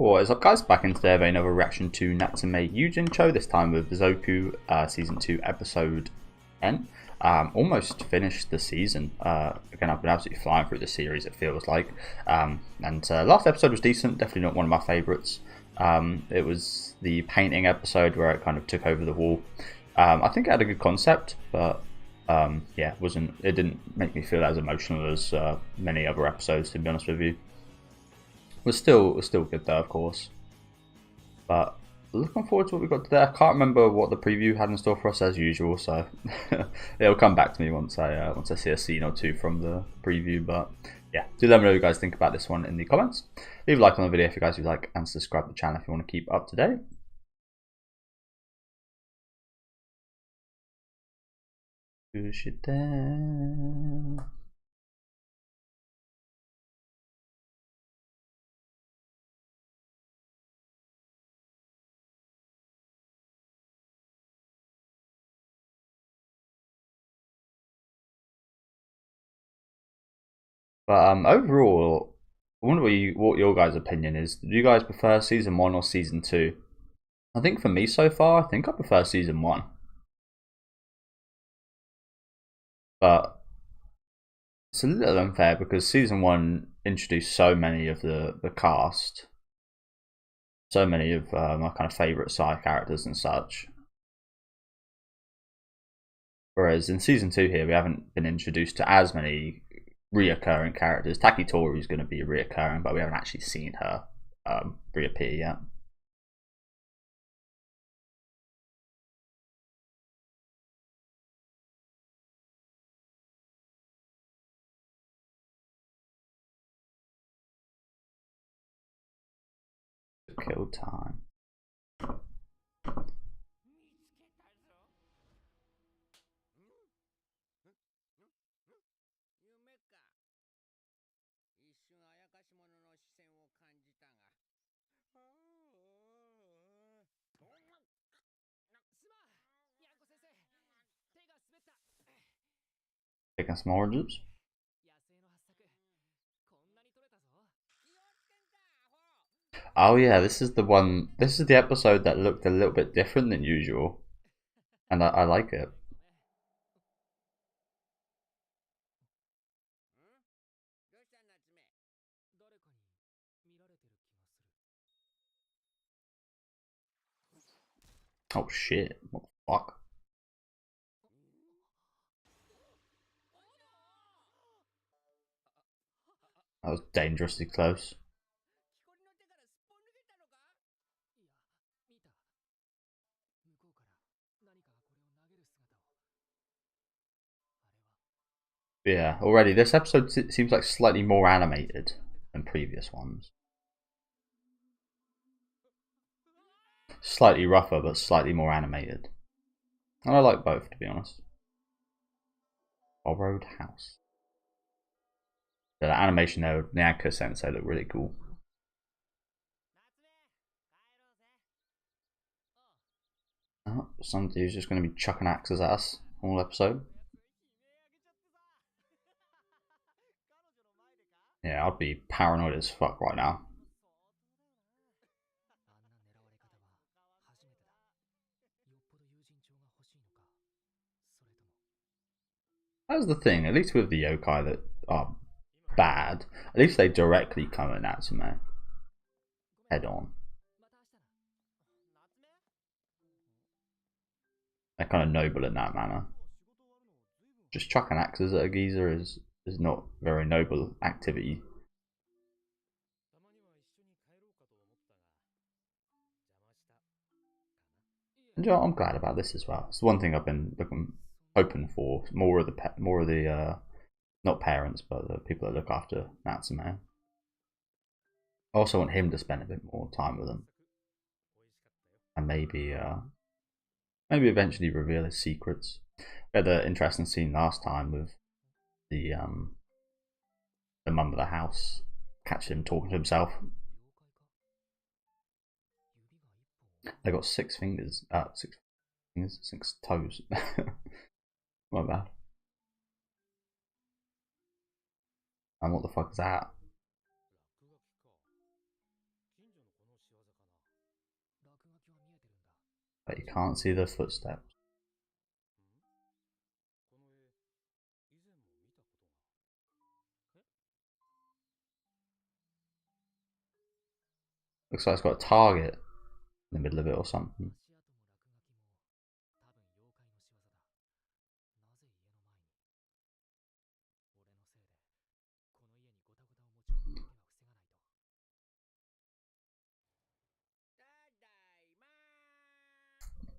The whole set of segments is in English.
What is up, guys? Back in today with another reaction to Natsume Yuujinchou, this time with Zoku, Season 2, Episode 10. Almost finished the season. Again, I've been absolutely flying through the series, it feels like. Last episode was decent, definitely not one of my favourites. It was the painting episode where it kind of took over the wall. I think it had a good concept, but yeah, it didn't make me feel as emotional as many other episodes, to be honest with you. We're still good though, of course. But looking forward to what we got today. I can't remember what the preview had in store for us as usual, so it'll come back to me once I see a scene or two from the preview. But yeah, do let me know what you guys think about this one in the comments. Leave a like on the video if you guys would like, and subscribe to the channel if you want to keep up to date. But overall, I wonder what your guys' opinion is. Do you guys prefer season 1 or season 2? I think for me so far, I think I prefer season 1. But it's a little unfair because season 1 introduced so many of the cast, so many of my kind of favourite side characters and such. Whereas in season 2 here, we haven't been introduced to as many reoccurring characters. Takitori is going to be reoccurring, but we haven't actually seen her reappear yet. Kill time. Taking some oranges. Oh yeah, this is the one. This is the episode that looked a little bit different than usual, and I like it. Oh shit! What the fuck? That was dangerously close. Yeah, already this episode seems like slightly more animated than previous ones. Slightly rougher, but slightly more animated. And I like both, to be honest. Borrowed House. The animation there with Nyanko Sensei looked really cool. Oh, some dude's just going to be chucking axes at us all episode. Yeah, I'd be paranoid as fuck right now. That's the thing, at least with the yokai that are bad, at least they directly come at Natsume head on. They're kind of noble in that manner. Just chucking axes at a geezer is not very noble activity. And you know, I'm glad about this as well. It's the one thing I've been hoping for, more of the not parents, but the people that look after Natsume. I also want him to spend a bit more time with them, and maybe eventually reveal his secrets. We had an interesting scene last time with the mum of the house, catch him talking to himself. They got 6 fingers, 6 toes. My bad. And what the fuck is that? But you can't see the footsteps. Looks like it's got a target in the middle of it or something.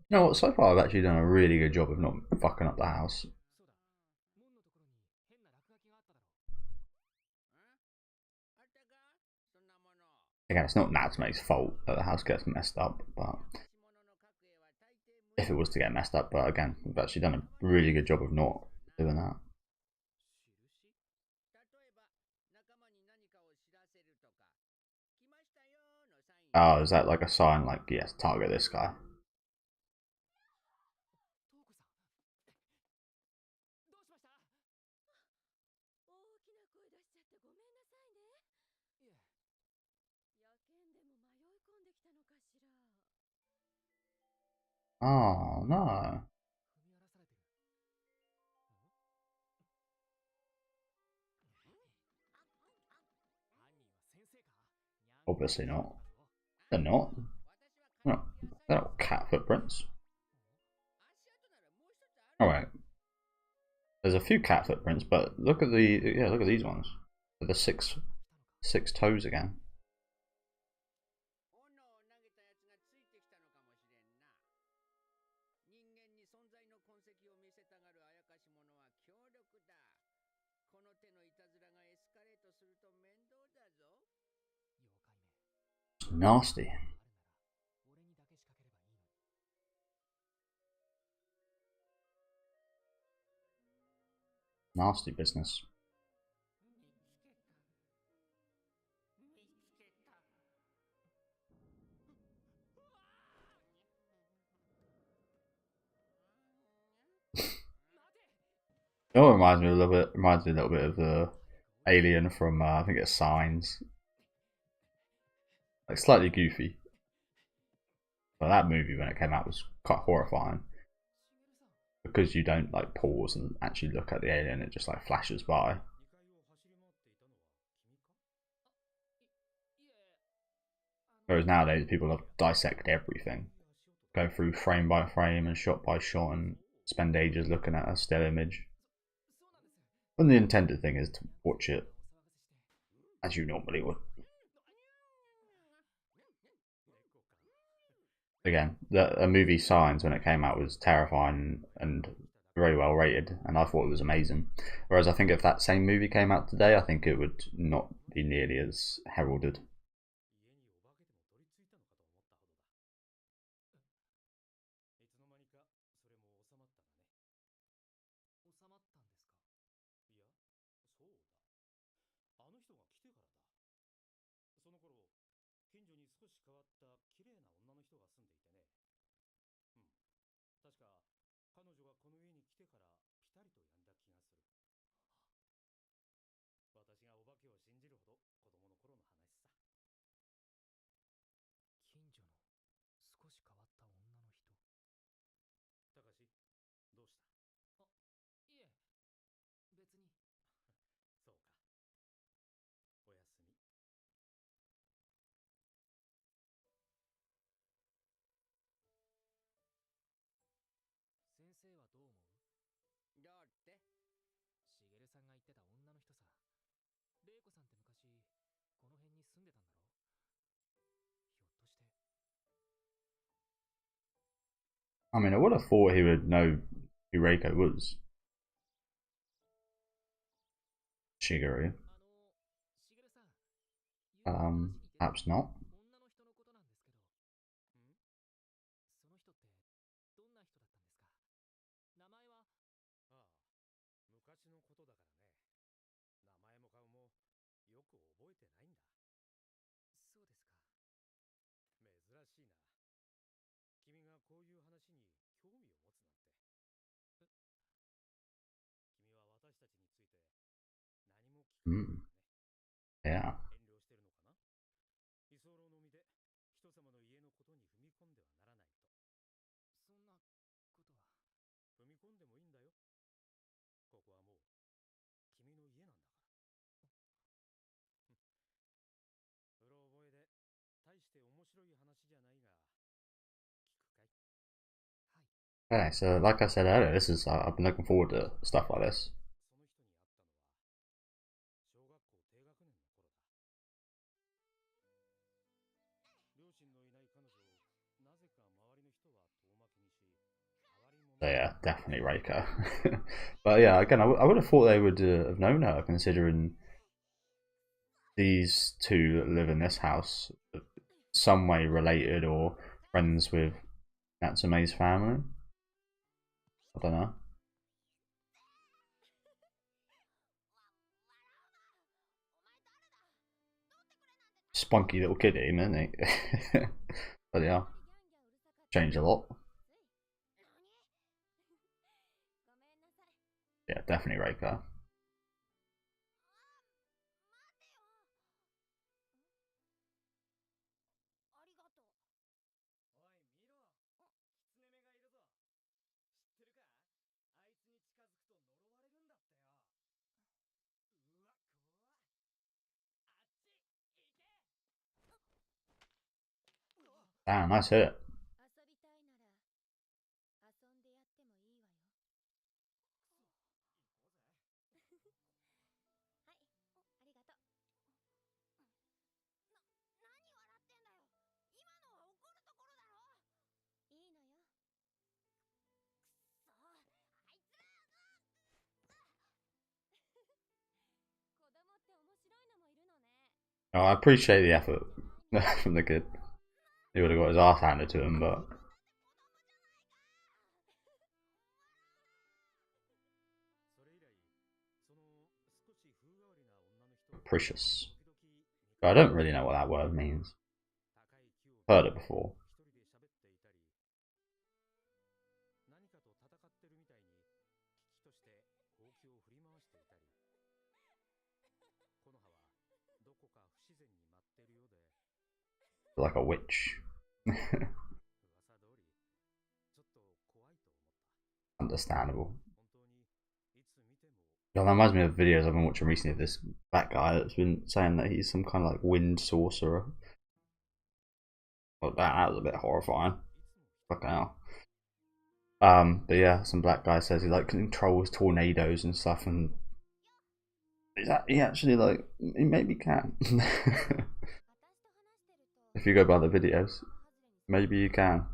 You know what, so far I've actually done a really good job of not fucking up the house. Again, it's not Natsume's fault that the house gets messed up, but if it was to get messed up, but again, we've actually done a really good job of not doing that. Oh, is that like a sign like, yes, target this guy? Oh, no. Obviously not. They're not. No, they're not cat footprints. Alright. There's a few cat footprints, but look at look at these ones. The six toes again. Nasty. Nasty business. It all reminds me a little bit of the alien from I think it's Signs. Like slightly goofy. But that movie when it came out was quite horrifying. Because you don't like pause and actually look at the alien, it just like flashes by. Whereas nowadays people dissect everything. Go through frame by frame and shot by shot and spend ages looking at a still image. And the intended thing is to watch it as you normally would. Again, a movie Signs when it came out was terrifying and very well rated, and I thought it was amazing. Whereas I think if that same movie came out today, I think it would not be nearly as heralded. I mean, I would have thought he would know who Reiko was. Shigeru. Perhaps not. Mm. Yeah. Okay, so like I said earlier, this is I've been looking forward to stuff like this. So yeah, definitely Reiko. But yeah, again, I would have thought they would have known her, considering these two that live in this house, some way related or friends with Natsume's family. I don't know. Spunky little kid, isn't he? But yeah, changed a lot. Yeah, definitely Reiko. Damn, nice hit. Oh, I appreciate the effort from the kid. He would have got his ass handed to him, but capricious. I don't really know what that word means. Heard it before. Like a witch. Understandable. Yeah, that reminds me of videos I've been watching recently of this black guy that's been saying that he's some kind of like wind sorcerer. Well, that was a bit horrifying. Fucking hell. But yeah, some black guy says he like controls tornadoes and stuff, and he actually like he maybe can. If you go by the videos, maybe you can.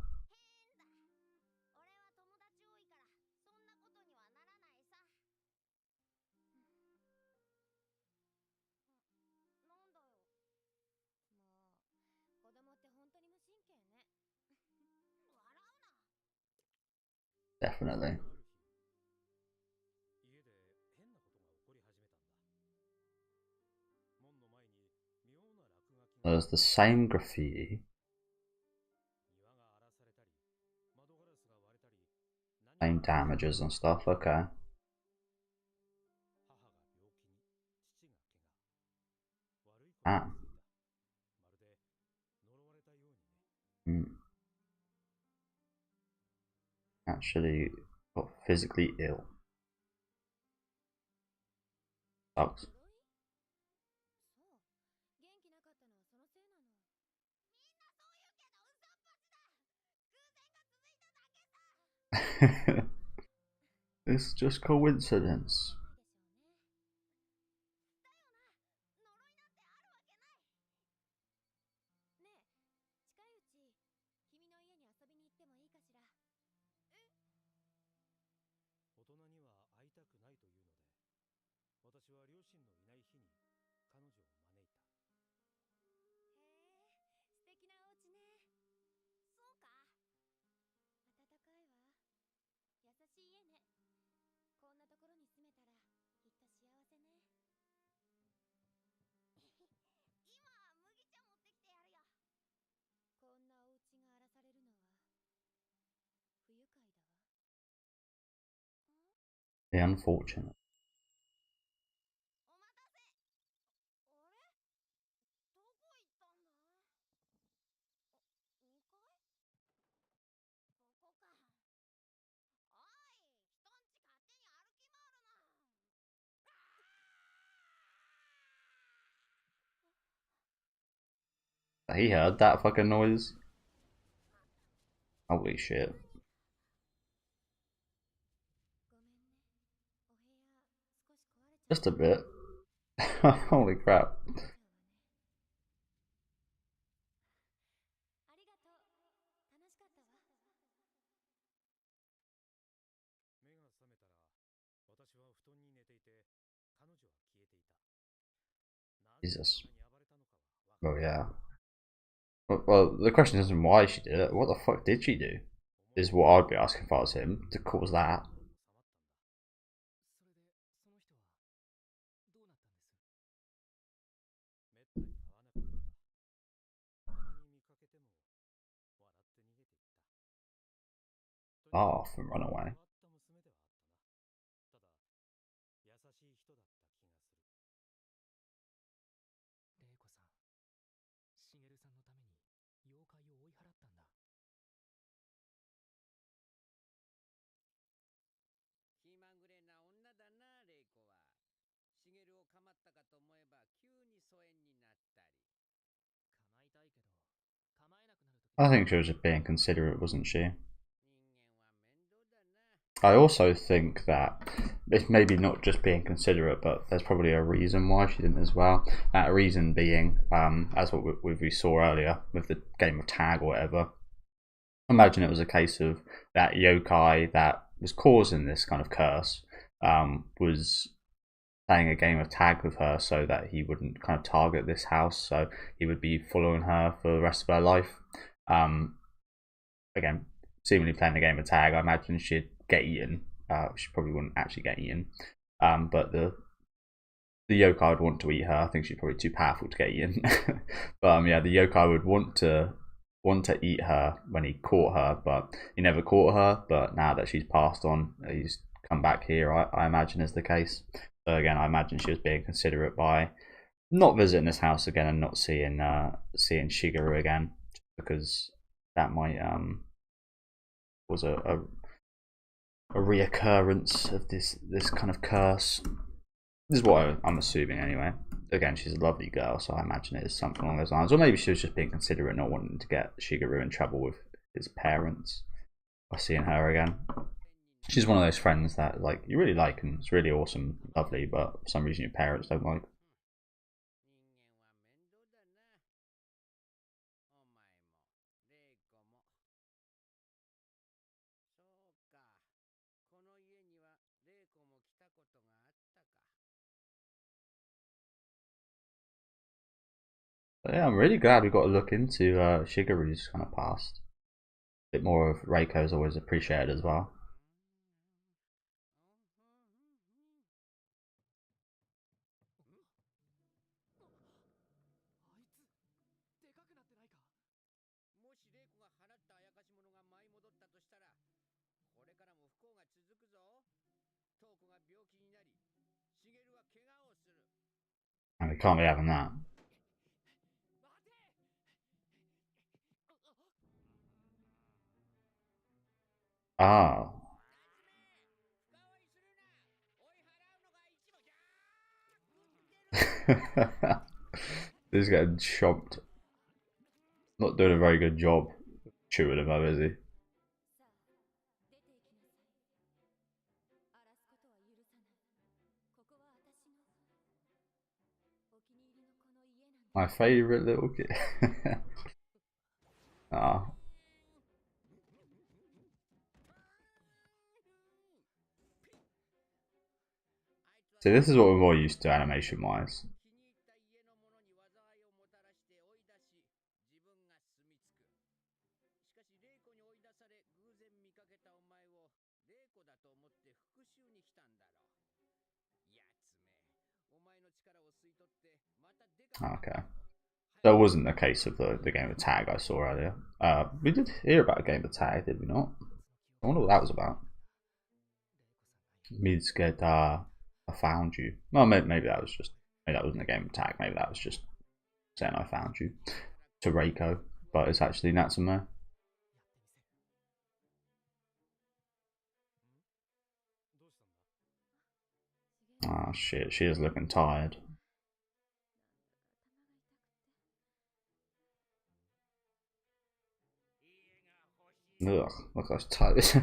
Definitely. There's the same graffiti, same damages and stuff. Okay. Ah. Actually got physically ill. Sucks. It's just coincidence. The unfortunate. He heard that fucking noise. Holy shit. Just a bit. Holy crap. Jesus. Oh yeah. Well, the question isn't why she did it. What the fuck did she do? Is what I'd be asking if I was him to cause that. Laugh and run away. I think she was just being considerate, wasn't she? I also think that it's maybe not just being considerate, but there's probably a reason why she didn't as well. That reason being, as what we saw earlier with the game of tag or whatever. Imagine it was a case of that yokai that was causing this kind of curse was playing a game of tag with her so that he wouldn't kind of target this house, so he would be following her for the rest of her life. Again, seemingly playing a game of tag, I imagine she'd get eaten. She probably wouldn't actually get eaten, but the yokai would want to eat her. I think she's probably too powerful to get eaten. But yeah, the yokai would want to eat her when he caught her, but he never caught her. But now that she's passed on, he's come back here. I imagine is the case. So again, I imagine she was being considerate by not visiting this house again and not seeing Shigeru again, because that might was a reoccurrence of this kind of curse. This is what I'm assuming anyway. Again, she's a lovely girl, so I imagine it is something along those lines. Or maybe she was just being considerate, not wanting to get Shigeru in trouble with his parents by seeing her again. She's one of those friends that like you really like and it's really awesome, lovely, but for some reason your parents don't like. But yeah, I'm really glad we got to look into Shigeru's kind of past. A bit more of Reiko is always appreciated as well. And we can't be having that. Ah. He's getting chopped. Not doing a very good job chewing him up, is he? My favourite little kid. Ah. So this is what we're more used to animation wise. Okay. That wasn't the case of the game of tag I saw earlier. We did hear about a game of tag, did we not? I wonder what that was about. Midsked, I found you. Well, maybe that was just. Maybe that wasn't a game of tag. Maybe that was just saying I found you to Reiko, but it's actually Natsume. Ah, shit, she is looking tired. Ugh, look at those toes.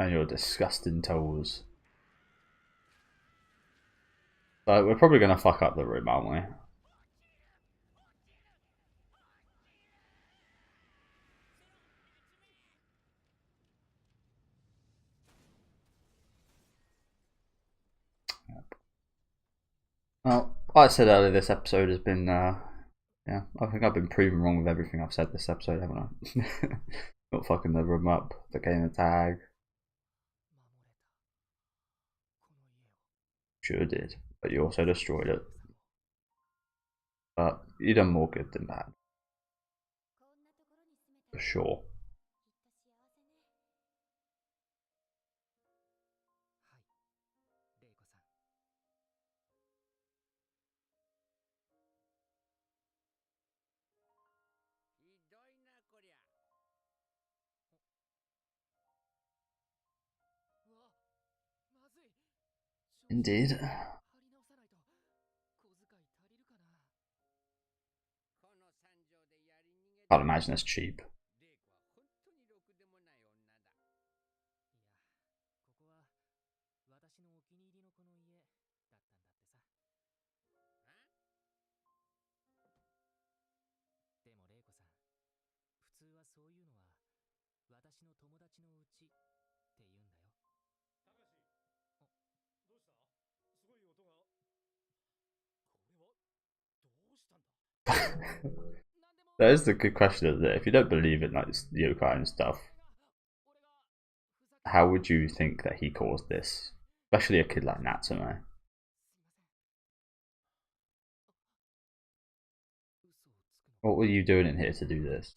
And your disgusting toes. So we're probably gonna fuck up the room, aren't we? Well, like I said earlier, this episode has been, yeah, I think I've been proven wrong with everything I've said this episode, haven't I? Not fucking the room up, the game the tag. Sure did, but you also destroyed it. But you done more good than bad. For sure. Indeed. Can't imagine it's cheap. That is the good question, isn't it? If you don't believe in like yokai and stuff, how would you think that he caused this? Especially a kid like Natsume. What were you doing in here to do this?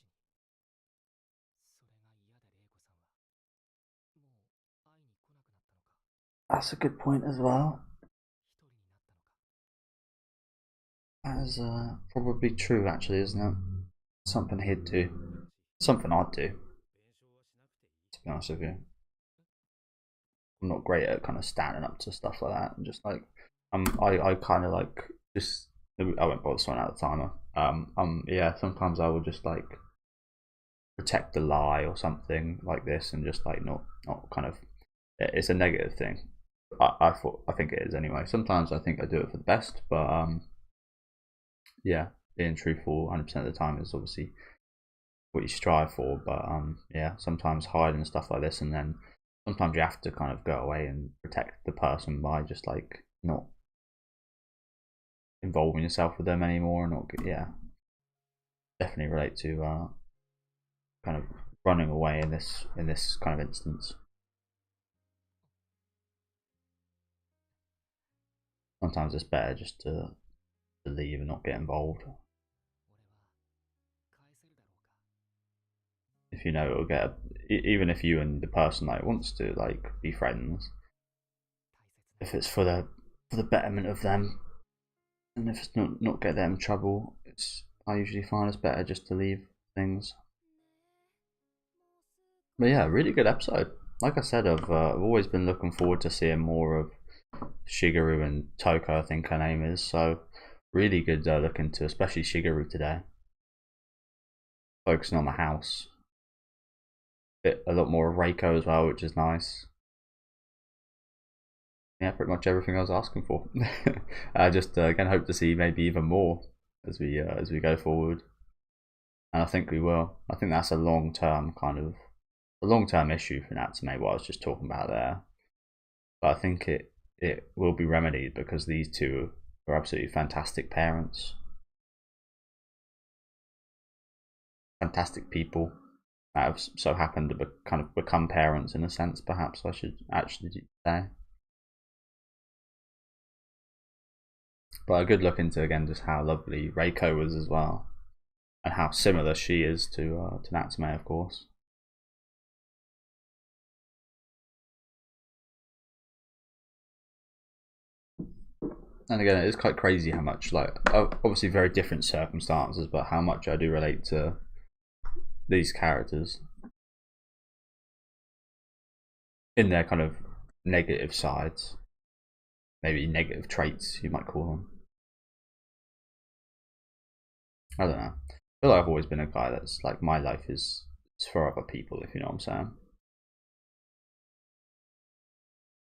That's a good point as well. That is probably true, actually, isn't it? Something he'd do. Something I'd do. To be honest with you, I'm not great at kind of standing up to stuff like that. And just like, I kind of like just. I won't bother sorting out the timer. Yeah. Sometimes I would just like protect the lie or something like this, and just like not kind of. It's a negative thing. I think it is anyway. Sometimes I think I do it for the best, but yeah, being truthful 100% of the time is obviously what you strive for. But yeah, sometimes hiding stuff like this, and then sometimes you have to kind of go away and protect the person by just like not involving yourself with them anymore, and not yeah, definitely relate to kind of running away in this kind of instance. Sometimes it's better just to leave and not get involved. If you know it'll get, even if you and the person like wants to like be friends, if it's for the betterment of them, and if it's not get them in trouble, I usually find it's better just to leave things. But yeah, really good episode. Like I said, I've always been looking forward to seeing more of Shigeru and Toko, I think her name is. So really good look into, especially Shigeru today. Focusing on the house. A lot more of Reiko as well, which is nice. Yeah, pretty much everything I was asking for. I just again hope to see maybe even more as we go forward, and I think we will. I think that's a long term issue for Natsume. What I was just talking about there, but I think it will be remedied because these two are absolutely fantastic parents, fantastic people that have so happened to kind of become parents in a sense. Perhaps I should actually say. But a good look into again just how lovely Reiko was as well, and how similar she is to Natsume, of course. And again, it is quite crazy how much, like, obviously very different circumstances, but how much I do relate to these characters in their kind of negative sides, maybe negative traits you might call them. I don't know. I feel like I've always been a guy that's like, my life is for other people, if you know what I'm saying.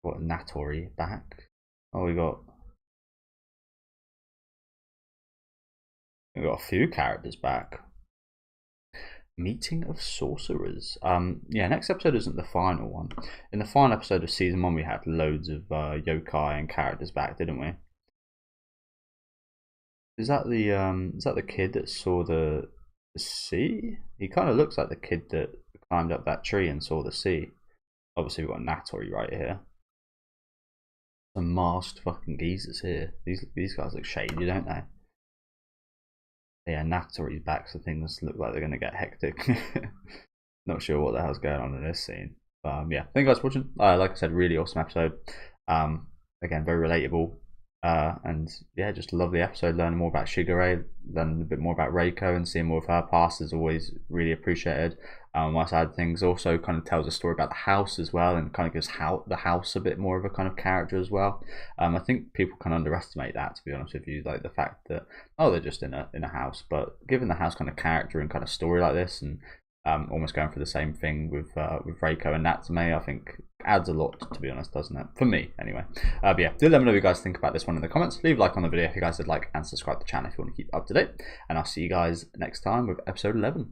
What, Natori back? Oh, we got a few characters back. Meeting of Sorcerers. Yeah, next episode isn't the final one. In the final episode of season 1, we had loads of yokai and characters back, didn't we? Is that the kid that saw the sea? He kind of looks like the kid that climbed up that tree and saw the sea. Obviously, we've got Natori right here. Some masked fucking geezers here. These guys look shady, don't they? Yeah, Natori's back, so things look like they're going to get hectic. Not sure what the hell's going on in this scene. Yeah, thank you guys for watching. Like I said, really awesome episode. Again, very relatable. And yeah, just a lovely episode. Learning more about Shigure, learning a bit more about Reiko, and seeing more of her past is always really appreciated. My side of things also kind of tells a story about the house as well, and kind of gives the house a bit more of a kind of character as well. I think people can underestimate that, to be honest with you, like the fact that they're just in a house, but giving the house kind of character and kind of story like this, and almost going for the same thing with Reiko and Natsume, I think adds a lot, to be honest, doesn't it? For me, anyway. But yeah, do let me know what you guys think about this one in the comments. Leave a like on the video if you guys would like, and subscribe to the channel if you want to keep up to date. And I'll see you guys next time with episode 11.